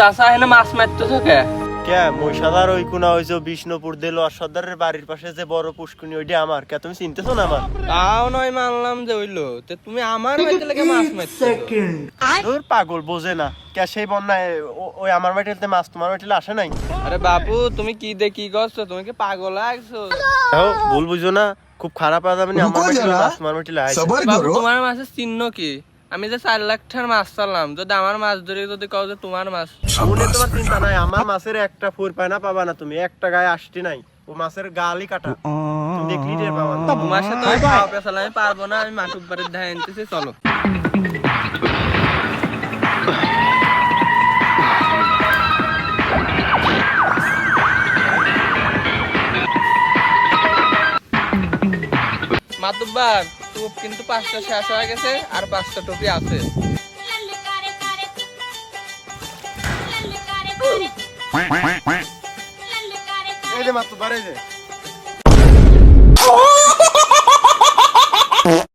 চাচা এখানে মাছ মারতেছো কে? কে মহিষাদার ওই কোনা হইছে বিষ্ণুপুর দেলোয়ার সর্দারের বাড়ির পাশে যে বড় পুষ্করণী ওইটা আমার। কে তুমি চিনতেছো না আমার? তাও নয় মানলাম যে হইলো, তো তুমি আমার বাড়িতে লেগে মাছ মারতেছো? তোর পাগল বোঝে না কে সেই বন্যায় ওই আমার বাড়িতে মাছ তোমার বাড়িতে আসে নাই? আরে বাপু তুমি কি দেখি করছো? তুমি কি পাগল লাগছো? ভুল বুঝো না, খুব খারাপ আদাব নি আমার বাড়িতে মাছ তোমার বাড়িতে আইছে। বাবু তোমার মাছের চিহ্ন কি? আমি যে 4 লাখ টাকার মাছ চালাম, যদি আমার মাছ ধরে যদি কও যে তোমার মাছ, মনে তোমার চিন্তা নাই, আমার মাছের একটা ফুর পায় না পাবা না তুমি, একটা গায়ে আসতি নাই, ও মাছের গালই কাটা, তুমি দেখলি টের পাবা না। তোমার সাথে ওই খাওয়া পেছাল আমি পারবো না, আমি মাঠুক বাড়ির ধায় আনতেছি, চলো। মাতুব্বার টুপ কিন্তু 5টা শেষ হয়ে গেছে, আর 5টা টুপি আছে। এই যে মাত্র বাড়াই যে